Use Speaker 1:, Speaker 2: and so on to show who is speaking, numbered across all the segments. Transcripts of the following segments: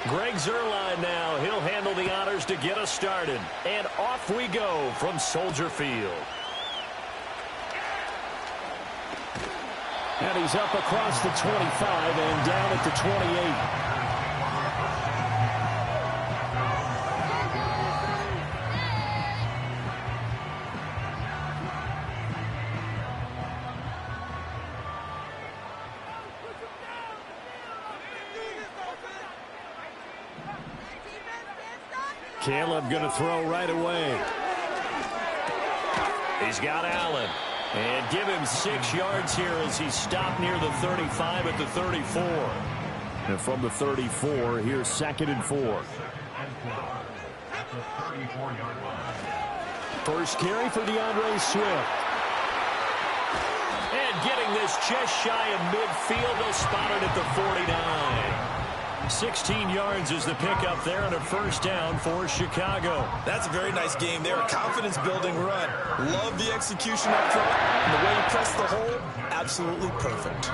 Speaker 1: Greg Zuerlein now. He'll handle the honors to get us started. And off we go from Soldier Field.
Speaker 2: And he's up across the 25 and down at the 28.
Speaker 1: Caleb going to throw right away. He's got Allen. And give him 6 yards here as he stopped near the 35 at the 34.
Speaker 2: And from the 34, here's 2nd and 4. First carry for DeAndre Swift.
Speaker 1: And getting this just shy of midfield. They'll spot it at the 49. 16 yards is the pickup there and a first down for Chicago.
Speaker 3: That's a very nice game there. A confidence-building run. Love the execution up front. And the way he pressed the hole, absolutely perfect.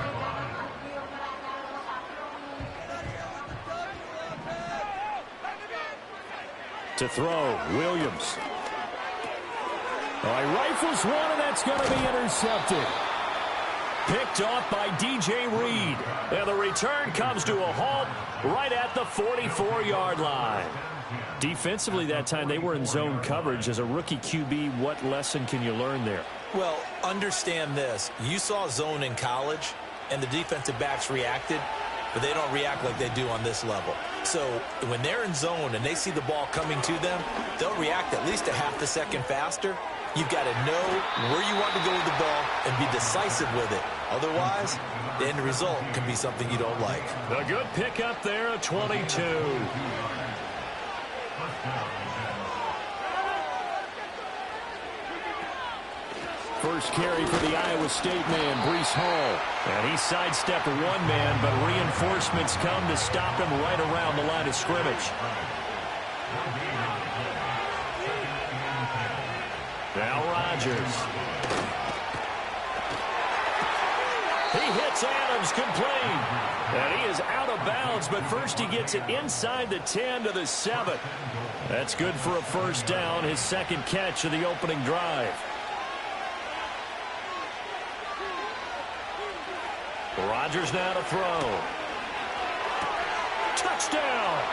Speaker 2: To throw, Williams. He rifles one, and that's going to be intercepted.
Speaker 1: Picked off by D.J. Reed. And the return comes to a halt right at the 44-yard line.
Speaker 2: Defensively that time, they were in zone coverage. As a rookie QB, what lesson can you learn there?
Speaker 3: Well, understand this. You saw zone in college, and the defensive backs reacted, but they don't react like they do on this level. So when they're in zone and they see the ball coming to them, they'll react at least a half a second faster. You've got to know where you want to go with the ball and be decisive with it. Otherwise, the end result can be something you don't like.
Speaker 1: A good pickup there at 22.
Speaker 2: First carry for the Iowa State man, Breece Hall.
Speaker 1: And he sidestepped one man, but reinforcements come to stop him right around the line of scrimmage. Now Rodgers. He hits Adams complete. And he is out of bounds, but first he gets it inside the 10 to the 7. That's good for a first down, his second catch of the opening drive. Rodgers now to throw. Touchdown!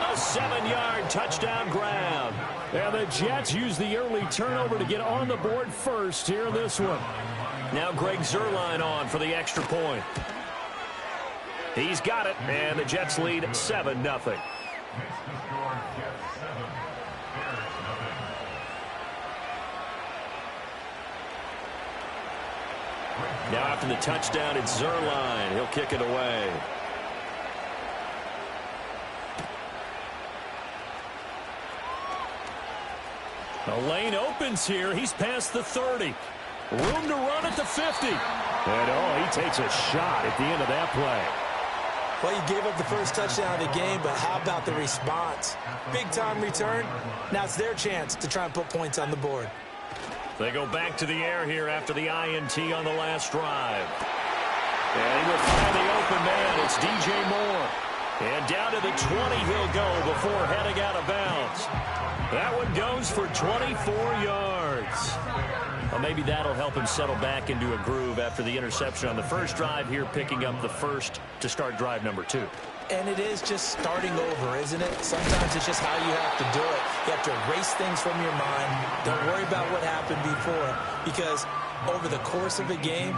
Speaker 1: A 7-yard touchdown grab.
Speaker 2: And the Jets use the early turnover to get on the board first here in this one.
Speaker 1: Now Greg Zuerlein on for the extra point. He's got it, and the Jets lead 7-0. Now after the touchdown, it's Zuerlein. He'll kick it away. The lane opens here. He's past the 30. Room to run at the 50.
Speaker 2: And, he takes a shot at the end of that play.
Speaker 3: Well, he gave up the first touchdown of the game, but how about the response? Big-time return. Now it's their chance to try and put points on the board.
Speaker 1: They go back to the air here after the INT on the last drive. And he will find the open man. It's DJ Moore. And down to the 20 he'll go before heading out of bounds. That one goes for 24 yards. Well, maybe that'll help him settle back into a groove after the interception on the first drive here, picking up the first to start drive number 2.
Speaker 3: And it is just starting over, isn't it? Sometimes it's just how you have to do it. You have to erase things from your mind. Don't worry about what happened before, because over the course of a game,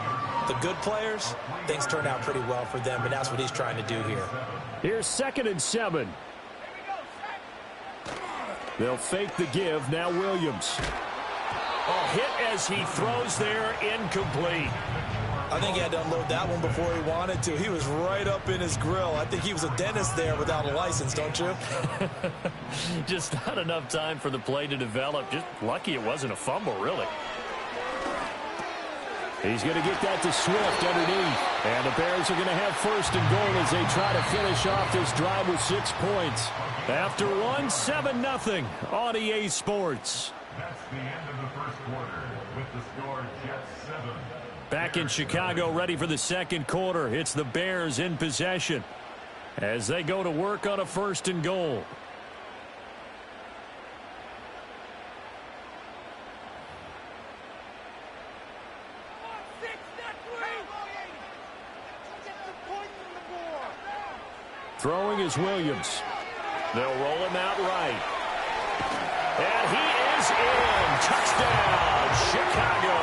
Speaker 3: the good players, things turn out pretty well for them, and that's what he's trying to do here.
Speaker 2: Here's 2nd and 7. They'll fake the give. Now Williams.
Speaker 1: Hit as he throws there, incomplete.
Speaker 3: I think he had to unload that one before he wanted to. He was right up in his grill. I think he was a dentist there without a license, don't you?
Speaker 1: Just not enough time for the play to develop. Just lucky it wasn't a fumble, really.
Speaker 2: He's going to get that to Swift underneath. And the Bears are going to have 1st and goal as they try to finish off this drive with 6 points.
Speaker 1: After one, 7-0 on EA Sports.
Speaker 4: That's the end of the first quarter with the score Jets 7.
Speaker 2: Back in Chicago, ready for the second quarter. It's the Bears in possession as they go to work on a 1st and goal. Throwing is Williams. They'll roll him out right. And he is in. Touchdown, Chicago.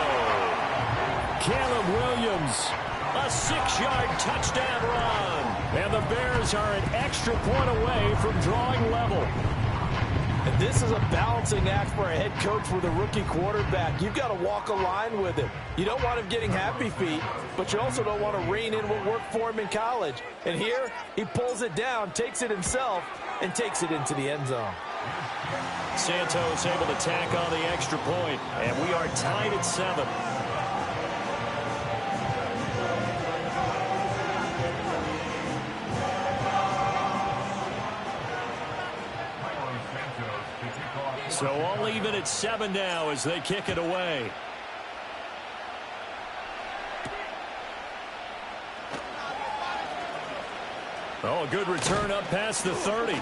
Speaker 2: Caleb Williams, a 6-yard touchdown run. And the Bears are an extra point away from drawing level.
Speaker 3: And this is a balancing act for a head coach with a rookie quarterback. You've got to walk a line with him. You don't want him getting happy feet, but you also don't want to rein in what worked for him in college. And here, he pulls it down, takes it himself, and takes it into the end zone.
Speaker 2: Santos able to tack on the extra point, and we are tied at 7. So all even at 7 now as they kick it away. Oh, a good return up past the 30.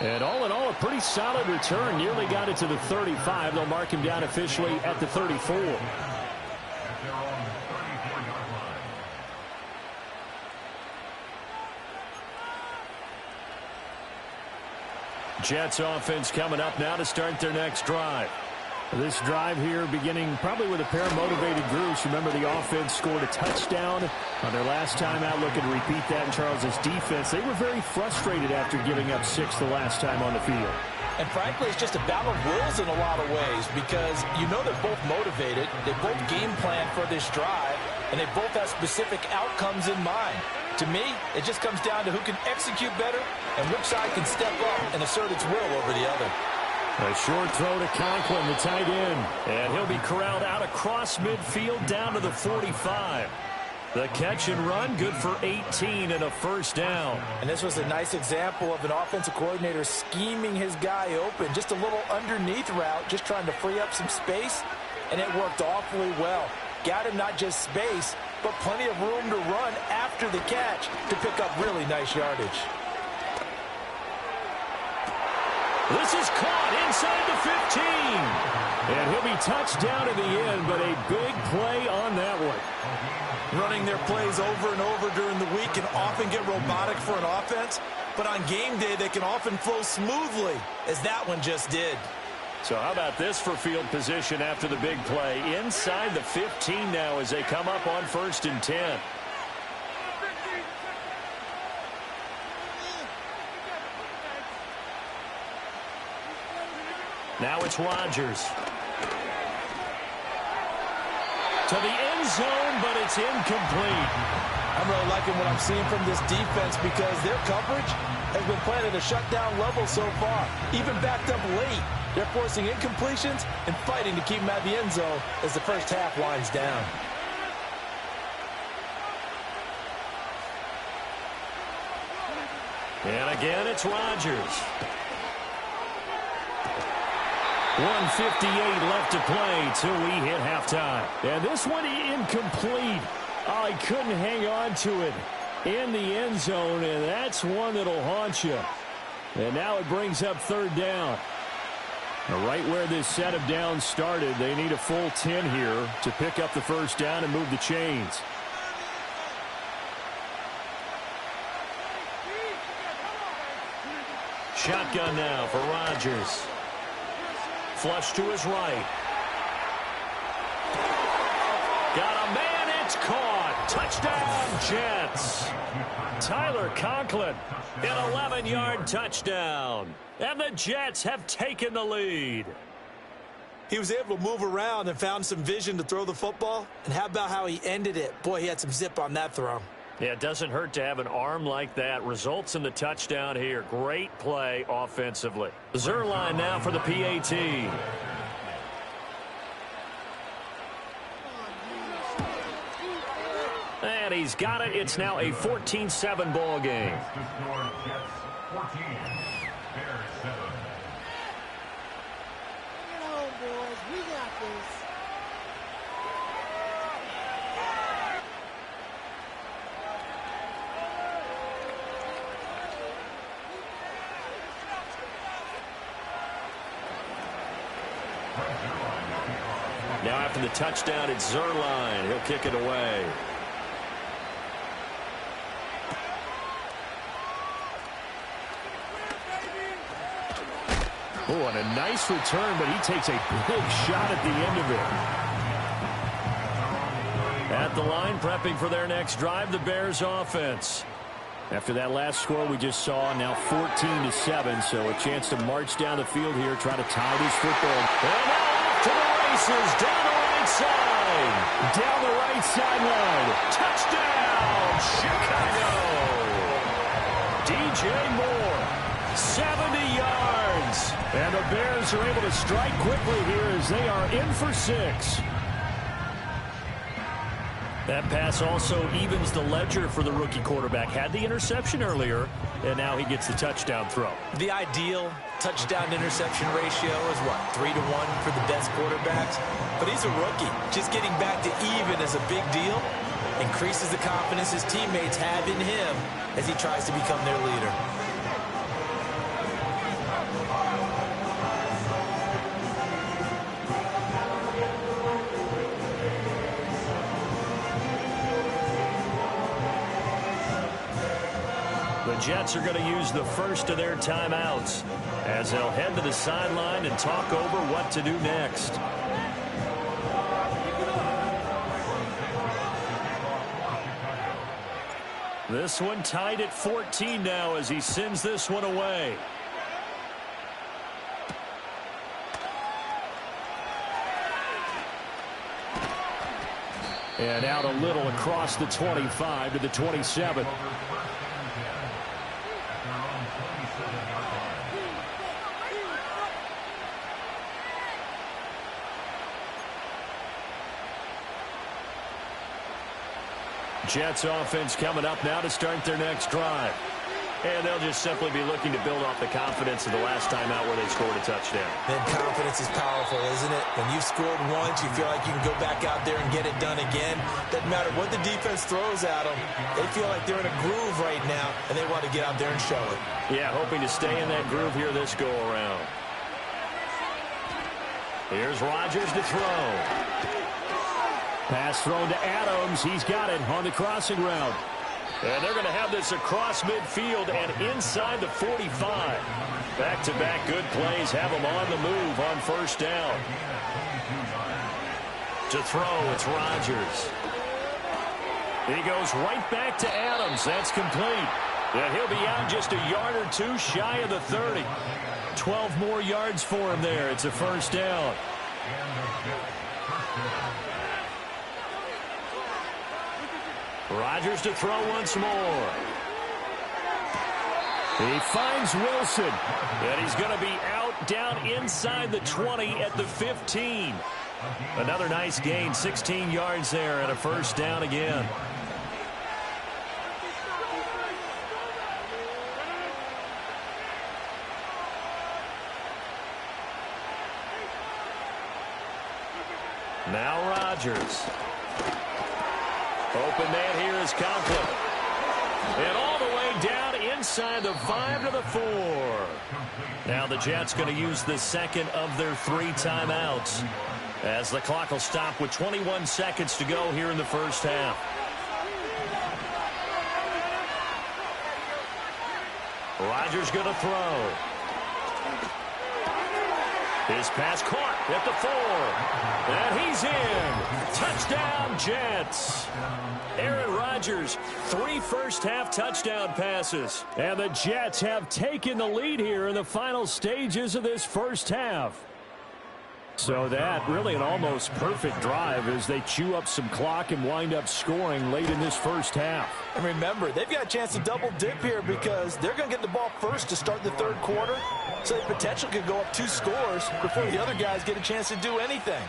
Speaker 2: And all in all, a pretty solid return. Nearly got it to the 35. They'll mark him down officially at the 34. Jets offense coming up now to start their next drive. This drive here beginning probably with a pair of motivated groups. Remember, the offense scored a touchdown on their last time out. Looking to repeat that in Charles's defense. They were very frustrated after giving up 6 the last time on the field.
Speaker 3: And frankly, it's just a battle of wills in a lot of ways because you know they're both motivated. They both game plan for this drive, and they both have specific outcomes in mind. To me, it just comes down to who can execute better and which side can step up and assert its will over the other.
Speaker 2: A short throw to Conklin, the tight end. And he'll be corralled out across midfield down to the 45. The catch and run, good for 18 and a 1st down.
Speaker 3: And this was a nice example of an offensive coordinator scheming his guy open. Just a little underneath route, just trying to free up some space, and it worked awfully well. Got him not just space, but plenty of room to run after the catch to pick up really nice yardage.
Speaker 2: This is caught inside the 15. And he'll be touched down in the end, but a big play on that one.
Speaker 3: Running their plays over and over during the week can often get robotic for an offense, but on game day they can often flow smoothly, as that one just did.
Speaker 2: So how about this for field position after the big play? Inside the 15 now as they come up on 1st and 10. Now it's Rodgers. To the end zone, but it's incomplete.
Speaker 3: I'm really liking what I'm seeing from this defense because their coverage has been playing at a shutdown level so far. Even backed up late, they're forcing incompletions and fighting to keep them at the end zone as the first half winds down.
Speaker 2: And again, it's Rodgers. 1:58 left to play till we hit halftime. And this one incomplete. Oh, he couldn't hang on to it in the end zone, and that's one that'll haunt you. And now it brings up 3rd down. Right where this set of downs started, they need a full 10 here to pick up the 1st down and move the chains. Shotgun now for Rodgers. Flush to his right. Got a man, it's caught. Touchdown, Jets. Tyler Conklin, an 11-yard touchdown. And the Jets have taken the lead.
Speaker 3: He was able to move around and found some vision to throw the football. And how about how he ended it? Boy, he had some zip on that throw.
Speaker 2: Yeah, it doesn't hurt to have an arm like that. Results in the touchdown here. Great play offensively. Zerline now for the PAT. And he's got it. It's now a 14-7 ball game. Now after the touchdown, it's Zerline. He'll kick it away. Oh, and a nice return, but he takes a big shot at the end of it. At the line, prepping for their next drive, the Bears offense. After that last score we just saw, now 14-7, so a chance to march down the field here, try to tie this football. And now off to the races, down the right side. Down the right sideline. Touchdown, Chicago. DJ Moore, 70 yards. And the Bears are able to strike quickly here as they are in for 6. That pass also evens the ledger for the rookie quarterback. Had the interception earlier, and now he gets the touchdown throw.
Speaker 3: The ideal touchdown-interception ratio is, what, 3-1 for the best quarterbacks? But he's a rookie. Just getting back to even is a big deal. Increases the confidence his teammates have in him as he tries to become their leader.
Speaker 2: The Jets are going to use the first of their timeouts as they'll head to the sideline and talk over what to do next. This one tied at 14 now as he sends this one away. And out a little across the 25 to the 27. Jets offense coming up now to start their next drive. And they'll just simply be looking to build off the confidence of the last time out where they scored a touchdown.
Speaker 3: Then confidence is powerful, isn't it? When you've scored once, you feel like you can go back out there and get it done again. Doesn't matter what the defense throws at them. They feel like they're in a groove right now, and they want to get out there and show it.
Speaker 2: Yeah, hoping to stay in that groove here this go-around. Here's Rodgers to throw. Pass thrown to Adams. He's got it on the crossing route. And they're going to have this across midfield and inside the 45. Back-to-back good plays have them on the move on first down. To throw, it's Rodgers. He goes right back to Adams. That's complete. And he'll be out just a yard or two shy of the 30. 12 more yards for him there. It's a first down. Rodgers to throw once more. He finds Wilson. And he's going to be out down inside the 20 at the 15. Another nice gain, 16 yards there and a first down again. Now Rodgers. Open man here is Conklin. And all the way down inside the 5 to the 4. Now the Jets going to use the second of their 3 timeouts as the clock will stop with 21 seconds to go here in the first half. Rodgers going to throw. His pass caught at the 4. And he's in. Touchdown, Jets. Aaron Rodgers, 3 first-half touchdown passes. And the Jets have taken the lead here in the final stages of this first half. So that really an almost perfect drive as they chew up some clock and wind up scoring late in this first half.
Speaker 3: And remember, they've got a chance to double dip here because they're going to get the ball first to start the third quarter. So they potentially could go up 2 scores before the other guys get a chance to do anything.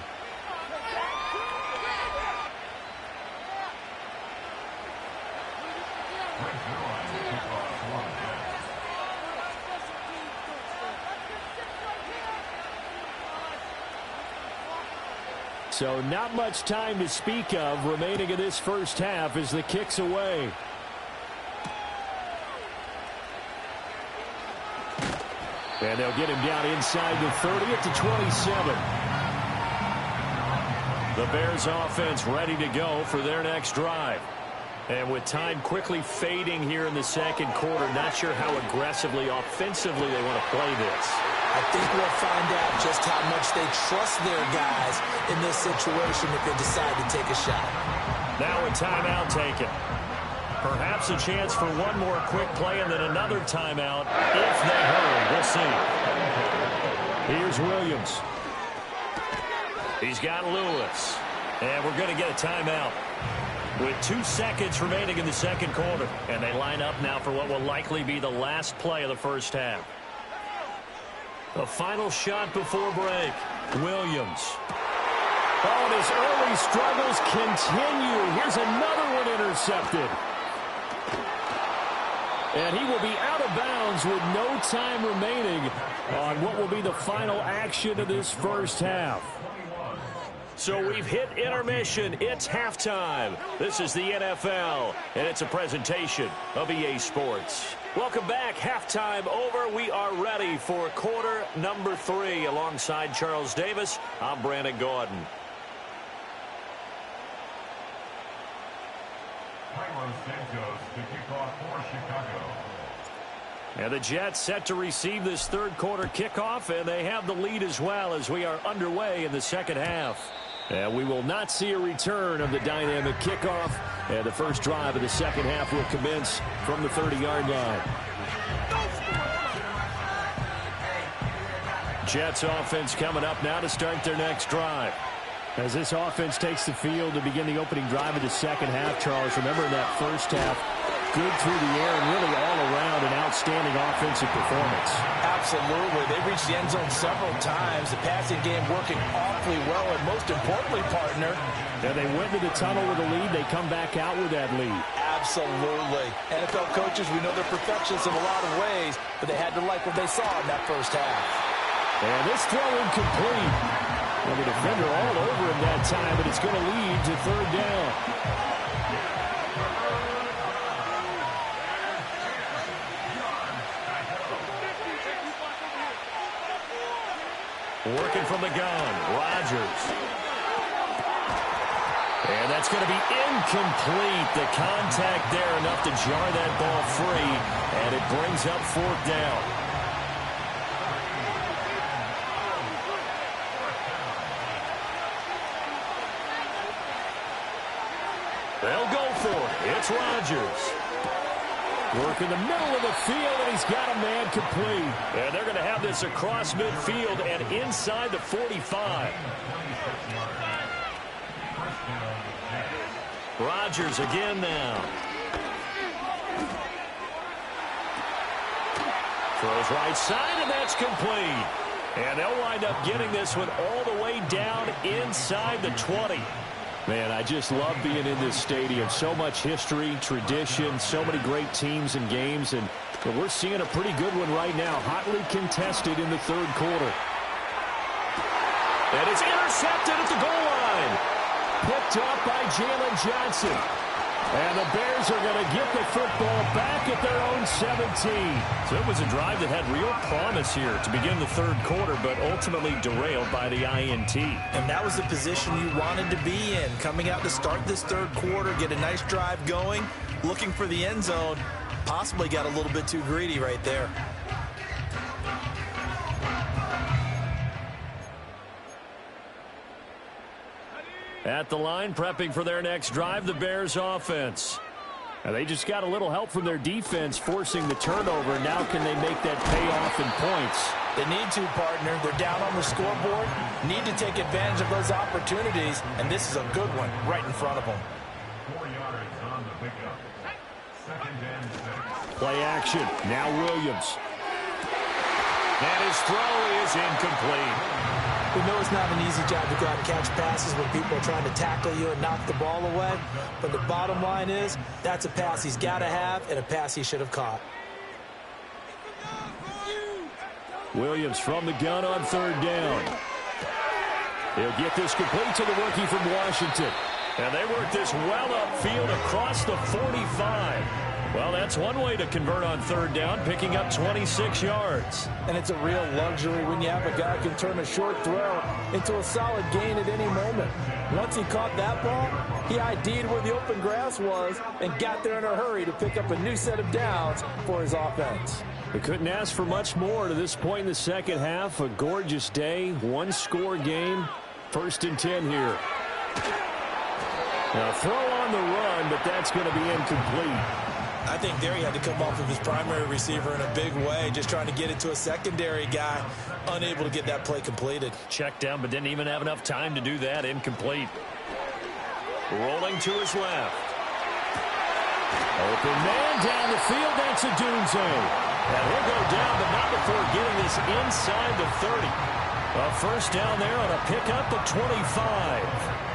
Speaker 2: So not much time to speak of remaining in this first half as the kick's away. And they'll get him down inside the 30 at the 27. The Bears offense ready to go for their next drive. And with time quickly fading here in the second quarter, not sure how aggressively, offensively they want to play this.
Speaker 3: I think we'll find out just how much they trust their guys in this situation if they decide to take a shot.
Speaker 2: Now a timeout taken. Perhaps a chance for one more quick play and then another timeout if they hurry. We'll see. Here's Williams. He's got Lewis. And we're going to get a timeout with 2 seconds remaining in the second quarter. And they line up now for what will likely be the last play of the first half. The final shot before break. Williams. Oh, and his early struggles continue. Here's another one intercepted. And he will be out of bounds with no time remaining on what will be the final action of this first half. So we've hit intermission. It's halftime. This is the NFL, and it's a presentation of EA Sports. Welcome back. Halftime over. We are ready for quarter number 3. Alongside Charles Davis, I'm Brandon Gordon. And the Jets set to receive this third quarter kickoff, and they have the lead as well as we are underway in the second half. And we will not see a return of the dynamic kickoff, and the first drive of the second half will commence from the 30-yard line. Jets offense coming up now to start their next drive. As this offense takes the field to begin the opening drive of the second half, Charles, remember in that first half, good through the air and really all around an outstanding offensive performance.
Speaker 3: Absolutely. They reached the end zone several times. The passing game working awfully well, and most importantly, partner.
Speaker 2: And they went to the tunnel with a lead. They come back out with that lead.
Speaker 3: Absolutely. NFL coaches, we know they're perfectionists in a lot of ways, but they had to like what they saw in that first half.
Speaker 2: And this throw incomplete. And the defender all over him that time, but it's going to lead to third down. Working from the gun, Rodgers. And that's going to be incomplete. The contact there enough to jar that ball free, and it brings up fourth down. They'll go for it. It's Rodgers. Work in the middle of the field, and he's got a man complete. And they're going to have this across midfield and inside the 45. Rodgers again now. Throws right side, and that's complete. And they'll wind up getting this one all the way down inside the 20. Man, I just love being in this stadium. So much history, tradition, so many great teams and games, and we're seeing a pretty good one right now. Hotly contested in the third quarter. And it's intercepted at the goal line. Picked up by Jalen Johnson. And the Bears are going to get the football back at their own 17. So it was a drive that had real promise here to begin the third quarter, but ultimately derailed by the INT.
Speaker 3: And that was the position you wanted to be in. Coming out to start this third quarter, get a nice drive going, looking for the end zone. Possibly got a little bit too greedy right there.
Speaker 2: At the line, prepping for their next drive, the Bears offense. And they just got a little help from their defense, forcing the turnover. Now can they make that pay off in points?
Speaker 3: They need to, partner. They're down on the scoreboard. Need to take advantage of those opportunities, and this is a good one right in front of them.
Speaker 4: 4 yards on the pickup. Second and 6.
Speaker 2: Play action. Now Williams. And his throw is incomplete.
Speaker 3: We know it's not an easy job to go out and catch passes when people are trying to tackle you and knock the ball away. But the bottom line is, that's a pass he's got to have and a pass he should have caught.
Speaker 2: Williams from the gun on third down. He'll get this complete to the rookie from Washington. And they work this well upfield across the 45. Well, that's one way to convert on third down, picking up 26 yards.
Speaker 3: And it's a real luxury when you have a guy who can turn a short throw into a solid gain at any moment. Once he caught that ball, he ID'd where the open grass was and got there in a hurry to pick up a new set of downs for his offense.
Speaker 2: We couldn't ask for much more to this point in the second half. A gorgeous day, one-score game. 1st and 10 here. Now, throw on the run, but that's going to be incomplete.
Speaker 3: I think there he had to come off of his primary receiver in a big way, just trying to get it to a secondary guy, unable to get that play completed.
Speaker 2: Checked down, but didn't even have enough time to do that. Incomplete. Rolling to his left. Open man down the field. That's Adunze. And he'll go down, but not before getting this inside the 30. A first down there on a pickup at 25.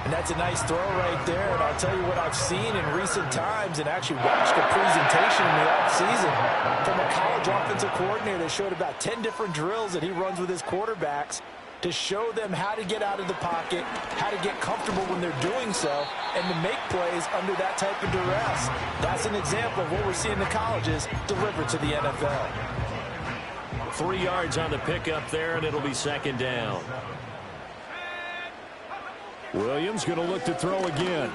Speaker 3: And that's a nice throw right there. And I'll tell you what I've seen in recent times and actually watched a presentation in the offseason from a college offensive coordinator that showed about 10 different drills that he runs with his quarterbacks to show them how to get out of the pocket, how to get comfortable when they're doing so, and to make plays under that type of duress. That's an example of what we're seeing the colleges deliver to the NFL.
Speaker 2: 3 yards on the pickup there, and it'll be second down. Williams going to look to throw again.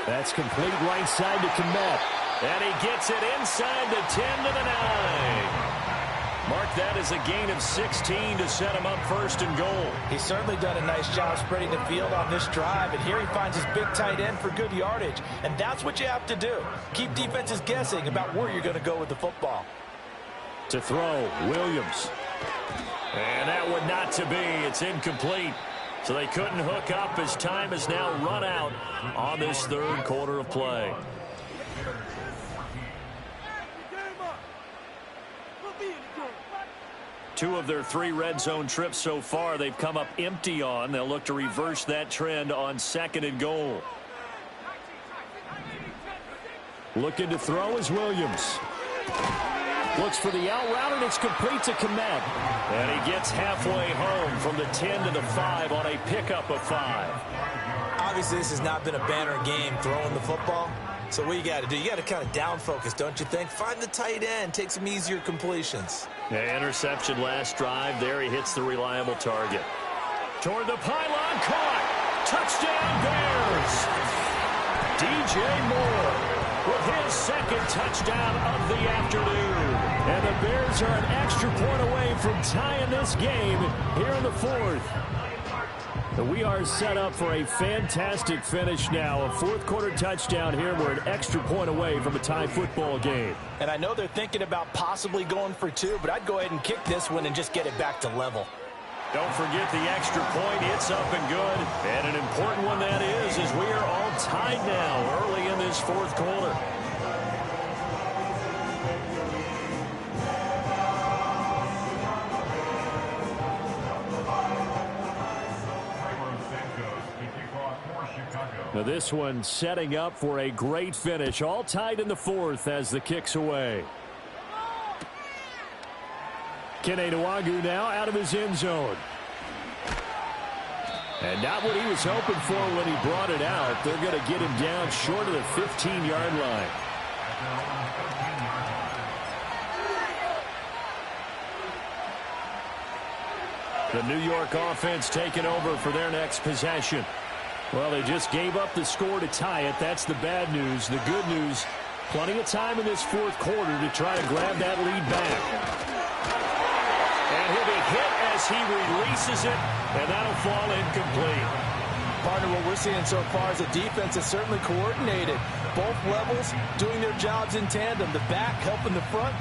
Speaker 2: That's complete right side to Kmet. And he gets it inside the 10 to the 9. Mark that as a gain of 16 to set him up 1st and goal.
Speaker 3: He's certainly done a nice job spreading the field on this drive, and here he finds his big tight end for good yardage. And that's what you have to do. Keep defenses guessing about where you're going to go with the football.
Speaker 2: To throw, Williams. And that would not to be. It's incomplete. So they couldn't hook up as time has now run out on this 3rd quarter of play. Two of their 3 red zone trips so far they've come up empty on. They'll look to reverse that trend on 2nd and goal. Looking to throw is Williams. Looks for the out route, and it's complete to Kmet. And he gets halfway home from the 10 to the 5 on a pickup of 5.
Speaker 3: Obviously, this has not been a banner game throwing the football. So what you got to do, you got to kind of down focus, don't you think? Find the tight end, take some easier completions.
Speaker 2: Yeah, interception last drive. There he hits the reliable target. Toward the pylon, caught. Touchdown, Bears. DJ Moore with his 2nd touchdown of the afternoon. And the Bears are an extra point away from tying this game here in the 4th. We are set up for a fantastic finish now. A 4th quarter touchdown here. We're an extra point away from a tie football game.
Speaker 3: And I know they're thinking about possibly going for 2, but I'd go ahead and kick this one and just get it back to level.
Speaker 2: Don't forget the extra point. It's up and good. And an important one that is, as we are all tied now early in this 4th quarter. Now this one setting up for a great finish. All tied in the 4th as the kick's away. Kene Nwagu now out of his end zone. And not what he was hoping for when he brought it out. They're going to get him down short of the 15-yard line. The New York offense taking over for their next possession. Well, they just gave up the score to tie it. That's the bad news. The good news, plenty of time in this 4th quarter to try to grab that lead back. And he'll be hit as he releases it, and that'll fall incomplete.
Speaker 3: Partner, what we're seeing so far is the defense is certainly coordinated. Both levels doing their jobs in tandem. The back helping the front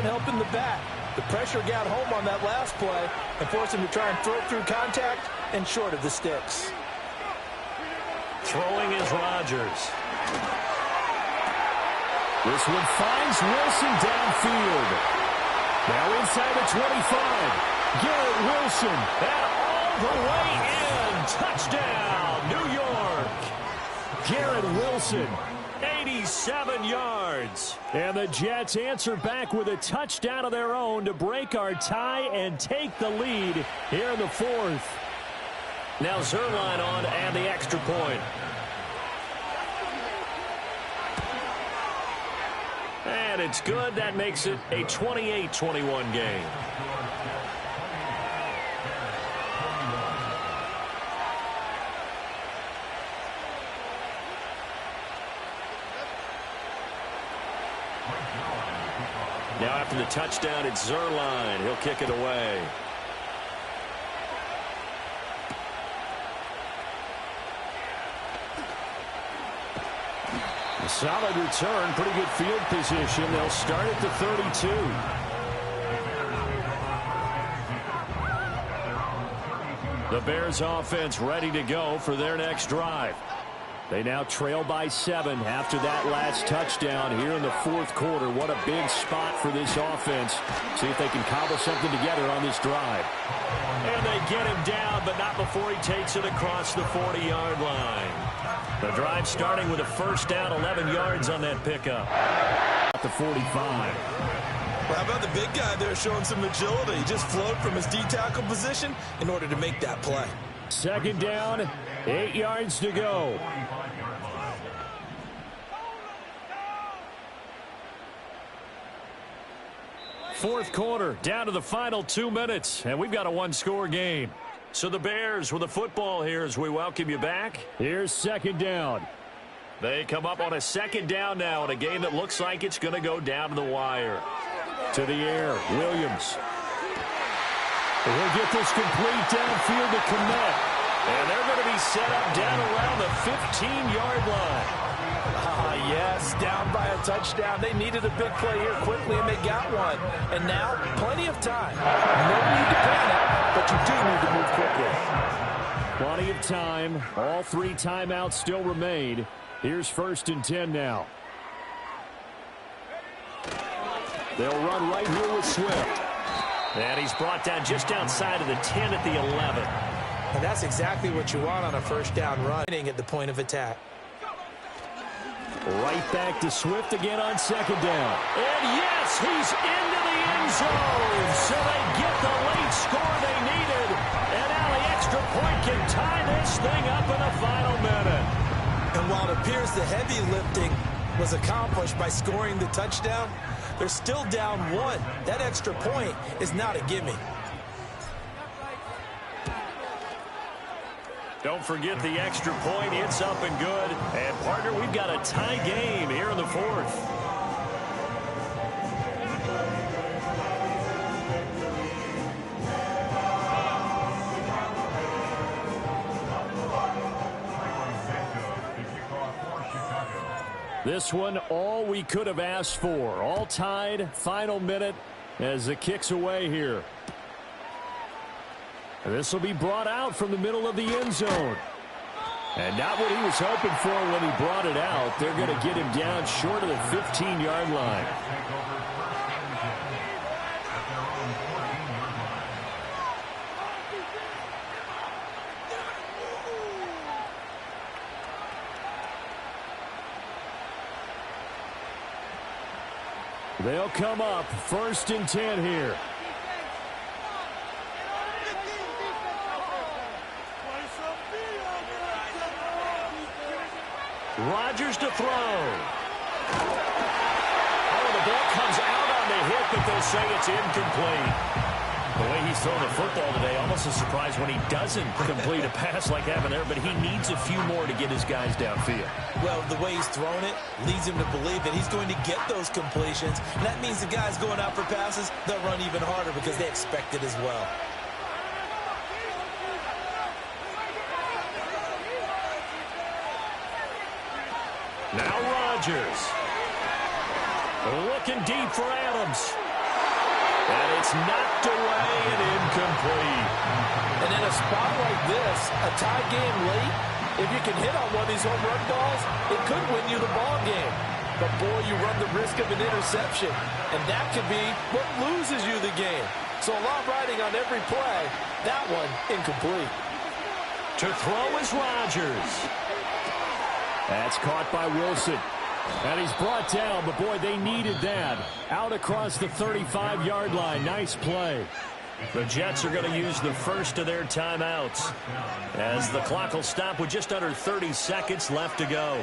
Speaker 3: helping the back. The pressure got home on that last play and forced him to try and throw through contact and short of the sticks.
Speaker 2: Throwing is Rodgers. This one finds Wilson downfield. Now inside the 25. Garrett Wilson. And all the way in. Touchdown, New York. Garrett Wilson, 87 yards. And the Jets answer back with a touchdown of their own to break our tie and take the lead here in the 4th. Now Zerline on and the extra point.
Speaker 1: And it's good. That makes it a 28-21 game. Now after the touchdown, it's Zerline. He'll kick it away.
Speaker 2: A solid return, pretty good field position. They'll start at the 32. The Bears offense ready to go for their next drive. They now trail by 7 after that last touchdown here in the fourth quarter. What a big spot for this offense. See if they can cobble something together on this drive.
Speaker 1: And they get him down, but not before he takes it across the 40-yard line. The drive starting with a first down, 11 yards on that pickup.
Speaker 2: At the 45.
Speaker 3: Well, how about the big guy there showing some agility? He just flowed from his D-tackle position in order to make that play.
Speaker 2: Second down, 8 yards to go.
Speaker 1: Fourth quarter, down to the final 2 minutes, and we've got a one-score game. So the Bears with the football here as we welcome you back.
Speaker 2: Here's second down.
Speaker 1: They come up on a second down now in a game that looks like it's going to go down to the wire.
Speaker 2: To the air, Williams. He'll get this complete downfield to Kmet.
Speaker 1: And they're going to be set up down around the 15-yard line.
Speaker 3: Yes, down by a touchdown. They needed a big play here quickly, and they got one. And now, plenty of time. No need to panic, but you do need to move quickly.
Speaker 2: Plenty of time. All 3 timeouts still remain. Here's first and 10 now. They'll run right here with Swift.
Speaker 1: And he's brought down just outside of the 10 at the 11.
Speaker 3: And that's exactly what you want on a first down run at the point of attack.
Speaker 2: Right back to Swift again on second down.
Speaker 1: And yes, he's into the end zone. So they get the late score they needed. And now the extra point can tie this thing up in the final minute.
Speaker 3: And while it appears the heavy lifting was accomplished by scoring the touchdown, they're still down 1. That extra point is not a gimme.
Speaker 1: Don't forget the extra point. It's up and good. And, partner, we've got a tie game here in the fourth.
Speaker 2: This one, all we could have asked for. All tied, final minute as it kicks away here. This will be brought out from the middle of the end zone. And not what he was hoping for when he brought it out. They're going to get him down short of the 15-yard line. They'll come up first and 10 here.
Speaker 1: Rodgers to throw. Oh, the ball comes out on the hit, but they'll say it's incomplete. The way he's throwing the football today, almost a surprise when he doesn't complete a pass like having there, but he needs a few more to get his guys downfield.
Speaker 3: Well, the way he's thrown it leads him to believe that he's going to get those completions. And that means the guys going out for passes, they'll run even harder because they expect it as well.
Speaker 1: Now Rodgers. Looking deep for Adams. And it's knocked away and incomplete.
Speaker 3: And in a spot like this, a tie game late, if you can hit on one of these home run balls, it could win you the ball game. But, boy, you run the risk of an interception, and that could be what loses you the game. So a lot riding on every play. That one, incomplete.
Speaker 1: To throw is Rodgers.
Speaker 2: That's caught by Wilson. And he's brought down, but boy, they needed that. Out across the 35-yard line. Nice play.
Speaker 1: The Jets are going to use the first of their timeouts as the clock will stop with just under 30 seconds left to go.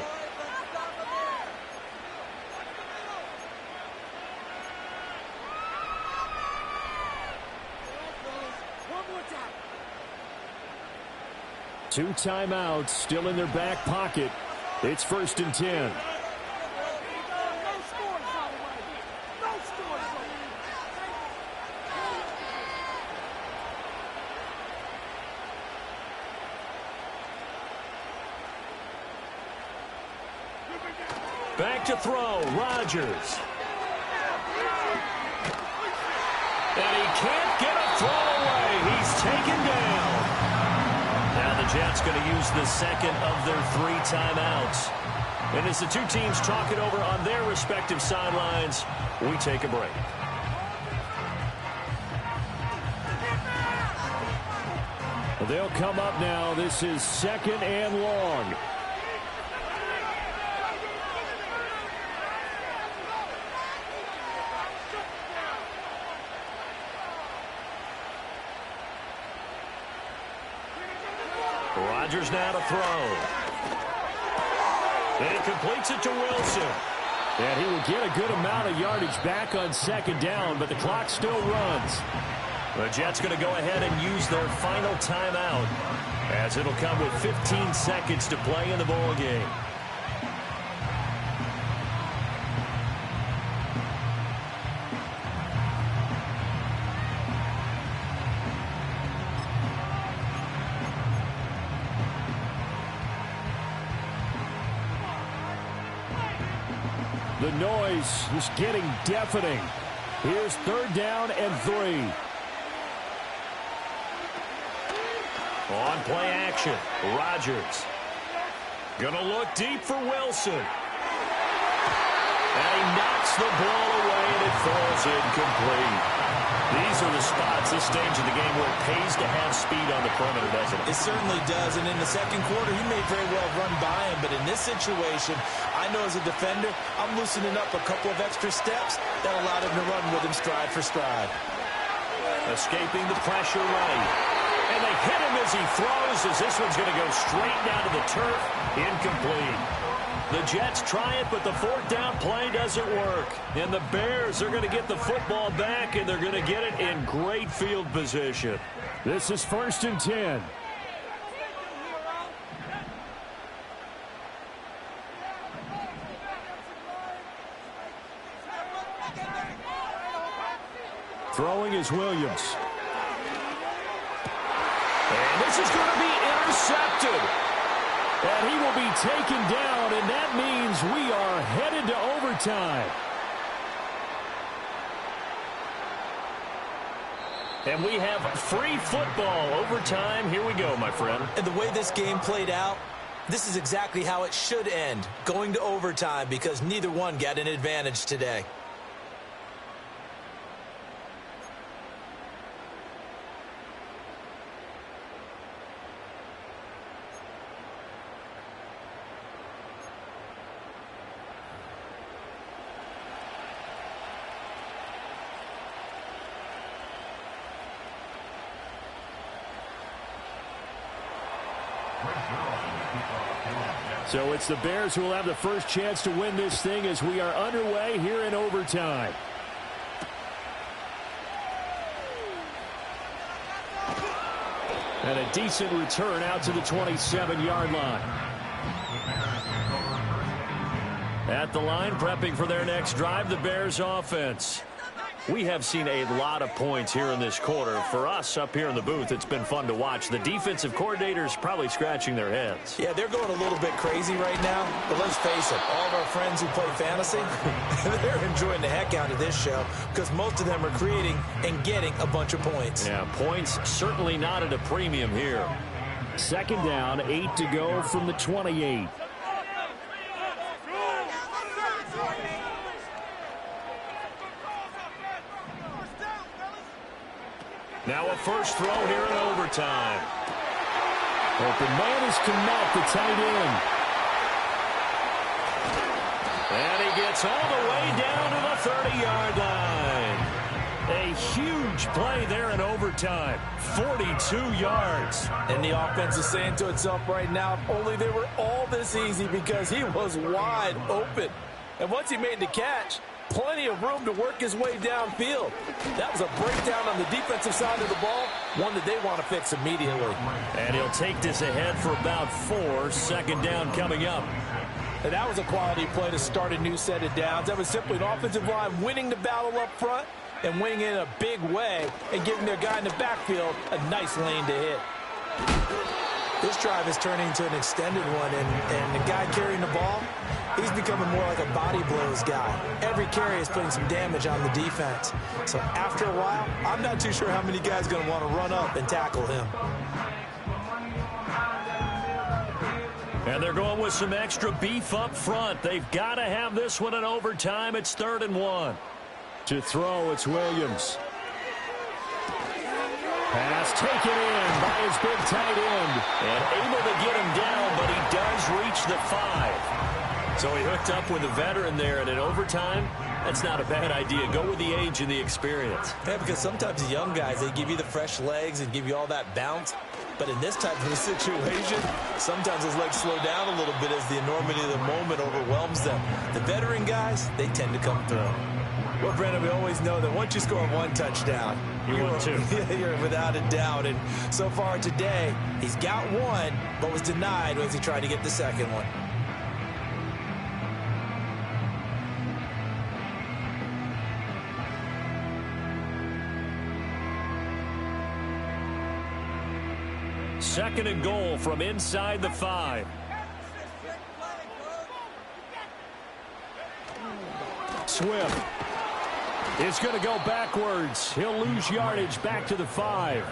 Speaker 2: 2 timeouts still in their back pocket. It's 1st and 10. Back to throw, Rodgers. And he can't get a throw away. He's taken down. Now the Jets going to use the second of their 3 timeouts. And as the two teams talk it over on their respective sidelines, we take a break. They'll come up now. This is 2nd and long. Rodgers now to throw. And he completes it to Wilson. And he will get a good amount of yardage back on 2nd down, but the clock still runs. The Jets going to go ahead and use their final timeout, as it'll come with 15 seconds to play in the ball game. The noise is getting deafening. Here's 3rd down and 3. On play action, Rodgers. Gonna look deep for Wilson. And he knocks the ball away, and it falls incomplete. These are the spots, this stage of the game, where it pays to have speed on the perimeter, doesn't it?
Speaker 3: It certainly does, and in the 2nd quarter, he may very well run by him, but in this situation, I know as a defender, I'm loosening up a couple of extra steps that allowed him to run with him stride for stride.
Speaker 2: Escaping the pressure right. And they hit him as he throws, as this one's going to go straight down to the turf. Incomplete. The Jets try it, but the 4th down play doesn't work. And the Bears are going to get the football back, and they're going to get it in great field position. This is 1st and 10. Throwing is Williams. And this is going to be intercepted. And he will be taken down, and that means we are headed to overtime. And we have free football overtime. Here we go, my friend.
Speaker 3: And the way this game played out, this is exactly how it should end, going to overtime, because neither one got an advantage today.
Speaker 2: So it's the Bears who will have the first chance to win this thing as we are underway here in overtime. And a decent return out to the 27-yard line. At the line, prepping for their next drive, the Bears offense. We have seen a lot of points here in this quarter. For us up here in the booth, it's been fun to watch. The defensive coordinators probably scratching their heads.
Speaker 3: Yeah, they're going a little bit crazy right now. But let's face it, all of our friends who play fantasy, they're enjoying the heck out of this show because most of them are creating and getting a bunch of points.
Speaker 2: Yeah, points certainly not at a premium here. 2nd down, 8 to go from the 28. Now a first throw here in overtime. Open man is Kmet, the tight end. And he gets all the way down to the 30-yard line. A huge play there in overtime. 42 yards.
Speaker 3: And the offense is saying to itself right now, if only they were all this easy, because he was wide open. And once he made the catch, plenty of room to work his way downfield. That was a breakdown on the defensive side of the ball, one that they want to fix immediately.
Speaker 2: And he'll take this ahead for about 4. Second down coming up.
Speaker 3: And that was a quality play to start a new set of downs. That was simply an offensive line winning the battle up front and winning in a big way and giving their guy in the backfield a nice lane to hit. This drive is turning into an extended one, and the guy carrying the ball, he's becoming more like a body blows guy. Every carry is putting some damage on the defense. So after a while, I'm not too sure how many guys are going to want to run up and tackle him.
Speaker 2: And they're going with some extra beef up front. They've got to have this one in overtime. It's 3rd and 1. To throw, it's Williams. Pass taken in by his big tight end. And able to get him down, but he does reach the 5. So he hooked up with a veteran there, and in overtime, that's not a bad idea. Go with the age and the experience.
Speaker 3: Yeah, because sometimes the young guys, they give you the fresh legs and give you all that bounce. But in this type of a situation, sometimes his legs slow down a little bit as the enormity of the moment overwhelms them. The veteran guys, they tend to come through. Well, Brandon, we always know that once you score 1 touchdown,
Speaker 2: you win 2.
Speaker 3: You're without a doubt. And so far today, he's got 1, but was denied as he tried to get the second one.
Speaker 2: Second and goal from inside the 5. Swift is going to go backwards. He'll lose yardage back to the 5.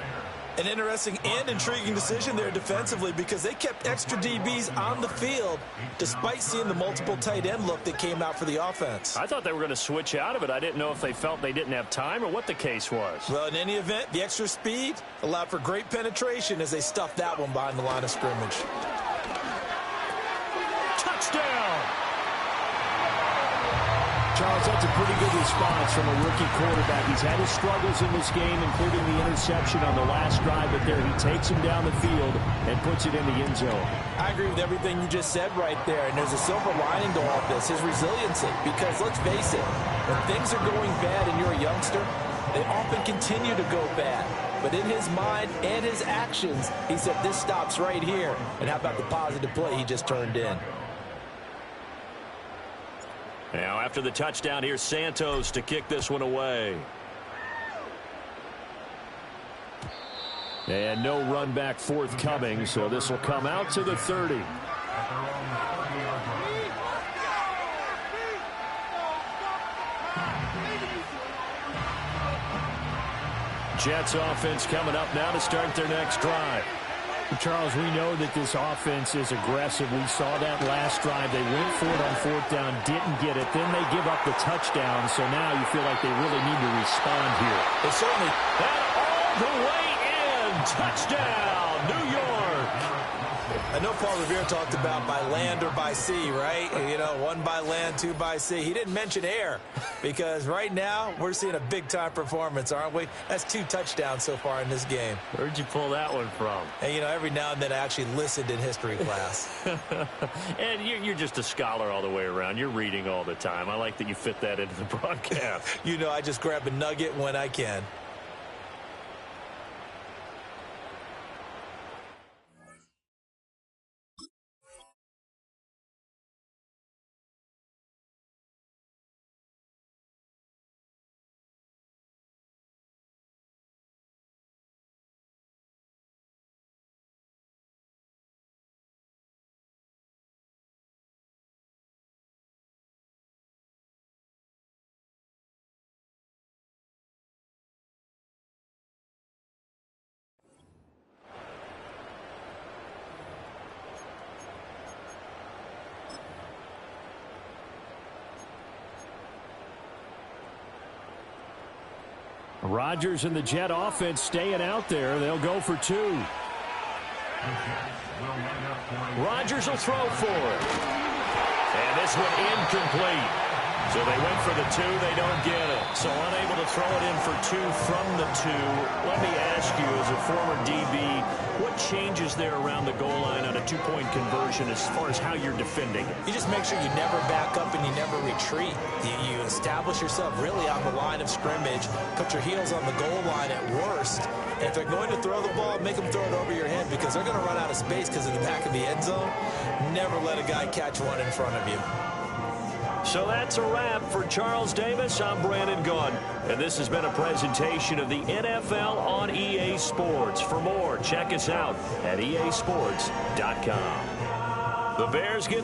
Speaker 3: An interesting and intriguing decision there defensively because they kept extra DBs on the field despite seeing the multiple tight end look that came out for the offense.
Speaker 2: I thought they were going to switch out of it. I didn't know if they felt they didn't have time or what the case was.
Speaker 3: Well, in any event, the extra speed allowed for great penetration as they stuffed that one behind the line of scrimmage.
Speaker 2: Touchdown!
Speaker 5: Charles, that's a pretty good response from a rookie quarterback. He's had his struggles in this game, including the interception on the last drive, but there he takes him down the field and puts it in the end zone.
Speaker 3: I agree with everything you just said right there, and there's a silver lining to all this, his resiliency, because let's face it, when things are going bad and you're a youngster, they often continue to go bad. But in his mind and his actions, he said, this stops right here. And how about the positive play he just turned in?
Speaker 2: Now, after the touchdown, here's Santos to kick this one away. And no run back forthcoming, so this will come out to the 30. Jets offense coming up now to start their next drive.
Speaker 5: Charles, we know that this offense is aggressive. We saw that last drive. They went for it on 4th down, didn't get it. Then they give up the touchdown, so now you feel like they really need to respond here.
Speaker 3: They certainly...
Speaker 2: And all the way in. Touchdown, New York.
Speaker 3: I know Paul Revere talked about by land or by sea, right? You know, 1 by land, 2 by sea. He didn't mention air because right now we're seeing a big-time performance, aren't we? That's 2 touchdowns so far in this game.
Speaker 2: Where'd you pull that one from?
Speaker 3: And, you know, every now and then I actually listened in history class.
Speaker 2: And you're just a scholar all the way around. You're reading all the time. I like that you fit that into the broadcast.
Speaker 3: You know, I just grab a nugget when I can.
Speaker 2: Rodgers and the Jet offense staying out there. They'll go for 2. Rodgers will throw for it. And this one incomplete.
Speaker 1: So they went for the 2, they don't get it. So unable to throw it in for 2 from the 2. Let me ask you, as a former DB, what changes there around the goal line on a 2-point conversion as far as how you're defending it?
Speaker 3: You just make sure you never back up and you never retreat. You establish yourself really on the line of scrimmage, put your heels on the goal line at worst. And if they're going to throw the ball, make them throw it over your head because they're going to run out of space because of the back of the end zone. Never let a guy catch one in front of you.
Speaker 1: So that's a wrap for Charles Davis. I'm Brandon Gaudin, and this has been a presentation of the NFL on EA Sports. For more, check us out at easports.com. The Bears get